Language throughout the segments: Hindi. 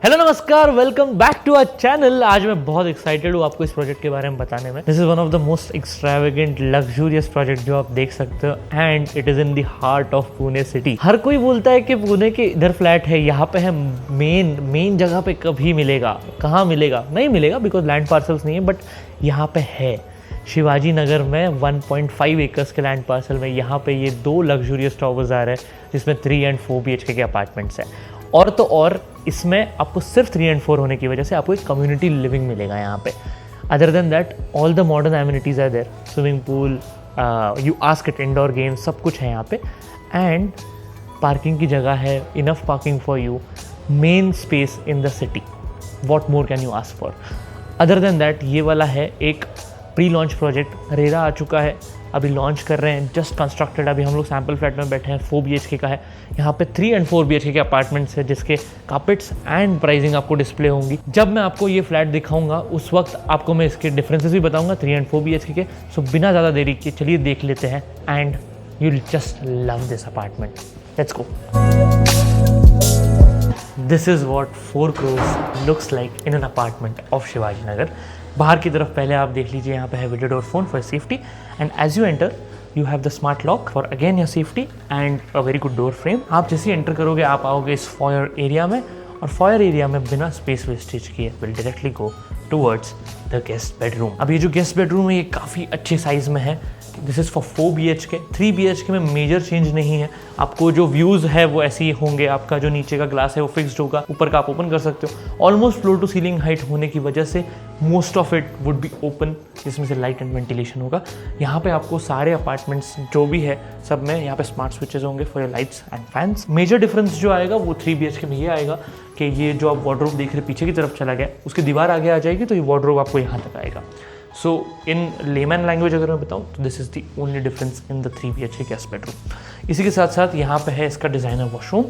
हेलो नमस्कार, welcome back to our channel. आज मैं बहुत एक्साइटेड हूँ आपको इस प्रोजेक्ट के बारे में बताने में। This is one of the most extravagant luxurious project जो आप देख सकते हो and it is in the heart of Pune city. हर कोई बोलता है कि पुणे के इधर फ्लैट है, यहाँ पे है, मेन जगह पे कभी मिलेगा, कहाँ मिलेगा, नहीं मिलेगा बिकॉज लैंड पार्सल्स नहीं है, बट यहाँ पे है। शिवाजी नगर में 1.5 एकर्स के लैंड पार्सल में यहाँ पे ये 2 लग्जूरियस टावर्स आ रहे हैं जिसमें 3 and 4 BHK के अपार्टमेंट्स हैं। और तो और इसमें आपको सिर्फ 3 and 4 होने की वजह से आपको एक कम्युनिटी लिविंग मिलेगा यहाँ पे। Other than that all the modern amenities are there, swimming pool, you ask it, indoor games, सब कुछ है यहाँ पे। एंड पार्किंग की जगह है, enough parking for you, main space in the city, what more can you ask for. Other than that ये वाला है एक प्री लॉन्च प्रोजेक्ट, रेरा आ चुका है, अभी लॉन्च कर रहे हैं, जस्ट कंस्ट्रक्टेड। अभी हम लोग सैम्पल फ्लैट में बैठे हैं, 4 BHK का है। यहाँ पे 3 and 4 BHK के अपार्टमेंट्स है जिसके कार्पेट्स एंड प्राइसिंग आपको डिस्प्ले होंगी। जब मैं आपको ये फ्लैट दिखाऊंगा उस वक्त आपको मैं इसके डिफरेंसेस भी बताऊंगा 3 and 4 BHK के। सो बिना ज़्यादा देरी के चलिए देख लेते हैं and you will just love this apartment. Let's go. This is what 4 crores looks like in an apartment of Shivaji Nagar. बाहर की तरफ पहले आप देख लीजिए, यहाँ पे है video door phone for safety and as you enter you have the smart lock for again your safety and a very good door frame. आप जैसे एंटर करोगे आप आओगे इस फॉयर एरिया में, और फॉयर एरिया में बिना स्पेस वेस्टेज किए will directly go towards the guest bedroom. अब ये जो गेस्ट बेडरूम है ये काफ़ी अच्छे साइज में है। This is for 4 BHK। 3 BHK में मेजर चेंज नहीं है, आपको जो व्यूज़ है वो ऐसे ही होंगे। आपका जो नीचे का ग्लास है वो फिक्स्ड होगा, ऊपर का आप ओपन कर सकते हो। Almost floor to ceiling height होने की वजह से most of it would be open, जिसमें से लाइट एंड वेंटिलेशन होगा। यहाँ पे आपको सारे अपार्टमेंट्स जो भी है सब में यहाँ पे स्मार्ट स्विचेस होंगे for your lights and fans. Major difference जो आएगा वो 3 BHK में ये आएगा कि ये जो आप वार्डरोब देख रहे पीछे की तरफ चला गया, उसकी दीवार आगे आ जाएगी तो ये वार्डरोब आपको यहाँ तक आएगा। सो इन लेमैन लैंग्वेज अगर मैं बताऊँ तो this is the only difference in the 3 BHK guest bedroom. इसी के साथ साथ यहाँ पे है इसका designer washroom,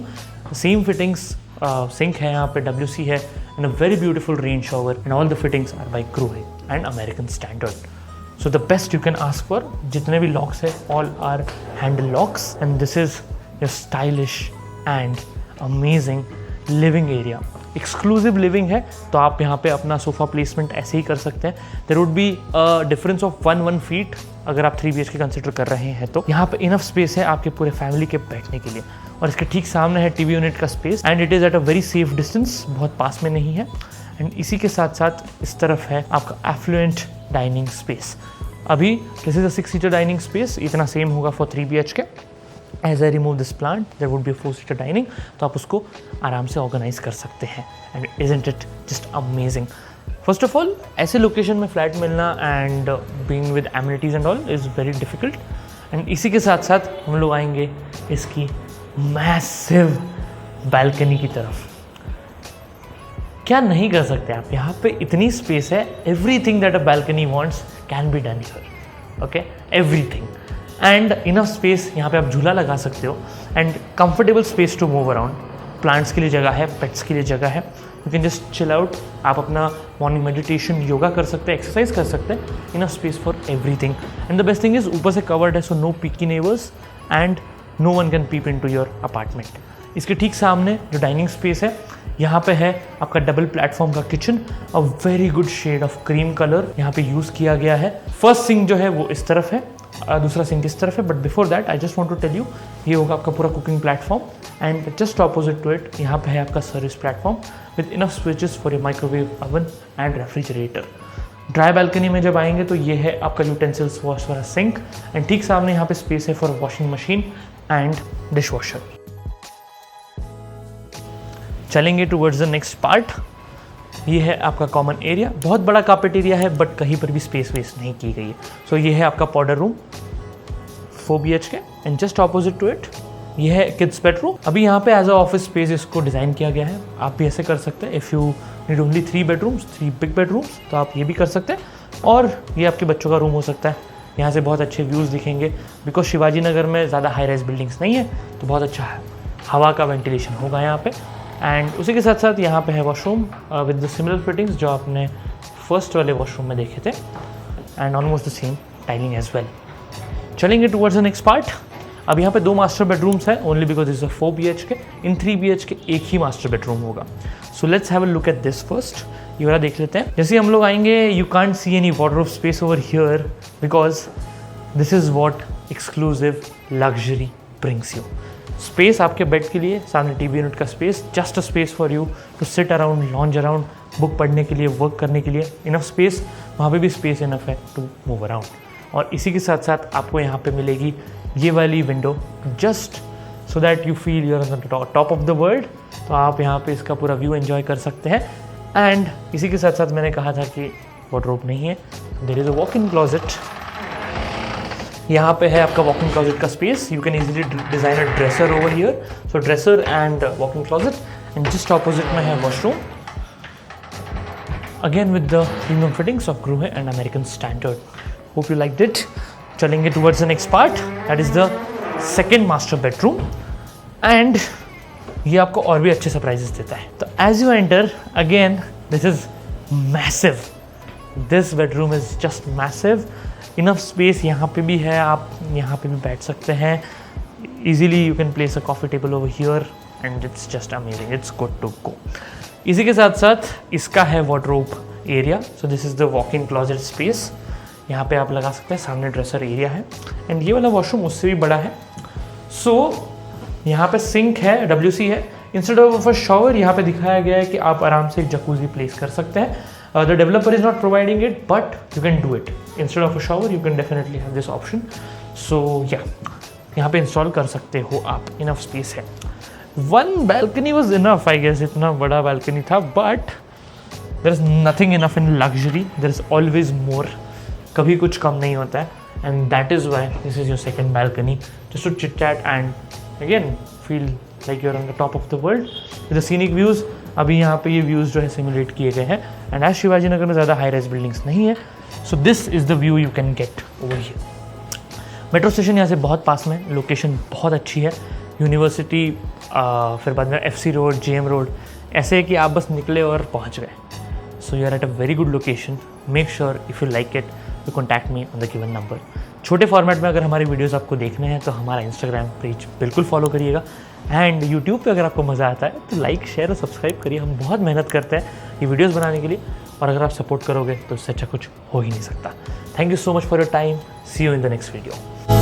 same fittings, sink है यहाँ पे, WC है and a very beautiful rain shower and all the fittings are by Grohe and American standard. So the best you can ask for. जितने भी लॉक्स है all are handle locks and this is your stylish and amazing living area. Exclusive living है तो आप यहाँ पे अपना सोफ़ा प्लेसमेंट ऐसे ही कर सकते हैं। There would be a difference of 1 feet अगर आप 3 BHK कंसिडर कर रहे हैं तो। यहाँ पे इनफ स्पेस है आपके पूरे फैमिली के बैठने के लिए, और इसके ठीक सामने है TV यूनिट का space and it is eight a very safe distance, बहुत पास में नहीं है। एंड इसी के साथ साथ इस तरफ है आपका एफ्लुएंट डाइनिंग स्पेस। अभी this is a 6 seater dining space, इतना सेम होगा for 3 BHK। As I remove this plant there would be 4 seater dining, तो आप उसको आराम से ऑर्गेनाइज कर सकते हैं। And isn't it just amazing. First of all ऐसे लोकेशन में फ्लैट मिलना and being with amenities and all is very difficult. And इसी के साथ साथ हम लोग आएंगे इसकी मैसिव बालकनी की तरफ। क्या नहीं कर सकते आप, यहाँ पे इतनी स्पेस है, everything that a balcony wants can be done here, okay, everything. And enough space, यहाँ पे आप झूला लगा सकते हो and comfortable space to move around. Plants के लिए जगह है, पेट्स के लिए जगह है, you can just chill out. आप अपना मॉर्निंग मेडिटेशन, योगा कर सकते हैं, एक्सरसाइज कर सकते हैं। Enough space for everything and the best thing is ऊपर से कवर्ड है, so no peeky neighbours and no one can peep into your apartment. इसके ठीक सामने जो डाइनिंग स्पेस है, यहाँ पे है आपका डबल प्लेटफॉर्म का kitchen, a very good shade of cream colour यहाँ पे यूज़ किया गया है। फर्स्ट सिंक जो है वो इस तरफ है, दूसरा सिंक इस तरफ है, but before that I just want to tell you ये होगा आपका पूरा cooking platform and just opposite to it यहाँ पे है आपका service platform with enough switches for your microwave oven and refrigerator. Dry balcony में जब आएंगे तो ये है आपका यूटेंसिल्स वॉश वाला सिंक एंड ठीक सामने यहाँ पे स्पेस है for washing machine and dishwasher. चलेंगे टूवर्ड्स द नेक्स्ट पार्ट। ये है आपका कॉमन एरिया, बहुत बड़ा कार्पेट एरिया है बट कहीं पर भी स्पेस वेस्ट नहीं की गई है। सो ये है आपका powder room 4 BHK and just opposite to it ये है किड्स बेडरूम। अभी यहाँ पे एज अ ऑफिस स्पेस इसको डिज़ाइन किया गया है, आप भी ऐसे कर सकते हैं। If you need only 3 bedrooms, 3 big bedrooms, तो आप ये भी कर सकते हैं। और ये आपके बच्चों का रूम हो सकता है, यहाँ से बहुत अच्छे व्यूज़ दिखेंगे बिकॉज शिवाजी नगर में ज़्यादा हाई राइज बिल्डिंग्स नहीं है, तो बहुत अच्छा हवा का वेंटिलेशन होगा यहाँ पे। एंड उसी के साथ साथ यहाँ पे है washroom with the similar fittings जो आपने फर्स्ट वाले वॉशरूम में देखे थे and almost the same tiling as well. चलेंगे टुवर्ड्स द नेक्स्ट पार्ट। अब यहाँ पे 2 मास्टर बेडरूम्स हैं only because is a 4 BHK। In 3 BHK एक ही मास्टर बेडरूम होगा। So let's have a look at this first. ये वाला देख लेते हैं। जैसे हम लोग आएंगे, you can't see any wardrobe space over here because this is what exclusive luxury brings you. Space आपके बेड के लिए, सामने टीवी यूनिट का space, just a space for you to sit around, lounge around, book पढ़ने के लिए, वर्क करने के लिए इनफ स्पेस। वहाँ पे भी स्पेस इनफ है टू मूव अराउंड। और इसी के साथ साथ आपको यहाँ पे मिलेगी ये वाली window, just so that you feel your on the top of the world. तो आप यहाँ पे इसका पूरा व्यू एंजॉय कर सकते हैं। एंड इसी के साथ साथ मैंने कहा था कि वार्डरोब नहीं है, there is a walk in closet. यहाँ पे है आपका वॉक इन क्लोजेट का space. You can easily design a dresser over here. So dresser and walk in closet, and just opposite में है washroom, again with the premium fittings of Grohe and American standard. Hope you liked it. चलेंगे towards the next part, that is the second master bedroom. And ये आपको और भी अच्छे सरप्राइजेस देता है। तो as you enter, again this is massive. This bedroom is just massive. Enough space यहाँ पे भी है, आप यहाँ पे भी बैठ सकते हैं easily. You can place a coffee table over here and it's just amazing, it's good to go. इसी के साथ साथ इसका है wardrobe area. So this is the walk in closet space. यहाँ पे आप लगा सकते हैं, सामने ड्रेसर एरिया है। एंड ये वाला वॉशरूम उससे भी बड़ा है। सो यहाँ पे सिंक है, WC है। इंस्टेड ऑफ अ शॉवर यहाँ पे दिखाया गया है कि आप आराम से एक जकूजी प्लेस कर सकते हैं। The developer is not providing it, but you can do it. Instead of a shower you can definitely have this option. So या यहाँ पे इंस्टॉल कर सकते हो आप, इनफ स्पेस है। One balcony was enough, I guess. इतना बड़ा बैल्कनी था, but there is nothing enough in luxury, there is always more. कभी कुछ कम नहीं होता है। And that is why this is your second balcony, just to chit chat and again feel like you're on the top of the world with the scenic views. अभी यहाँ पे ये व्यूज़ जो है सिमुलेट किए गए हैं। एंड आज शिवाजी नगर में ज़्यादा हाई राइज बिल्डिंग्स नहीं है। So this is the view you can get over here. Metro station यहाँ से बहुत पास में, लोकेशन बहुत अच्छी है। यूनिवर्सिटी, फिर बाद में FC रोड, JM रोड, ऐसे है कि आप बस निकले और पहुँच गए। So you are at a very good location. Make sure if you like it to contact me on the given number. छोटे फॉर्मेट में अगर हमारी वीडियोस आपको देखने हैं तो हमारा इंस्टाग्राम पेज बिल्कुल फॉलो करिएगा। एंड यूट्यूब पे अगर आपको मज़ा आता है तो लाइक, शेयर और सब्सक्राइब करिए। हम बहुत मेहनत करते हैं ये वीडियोस बनाने के लिए, और अगर आप सपोर्ट करोगे तो इससे अच्छा कुछ हो ही नहीं सकता। Thank you so much for your time. See you in the next video.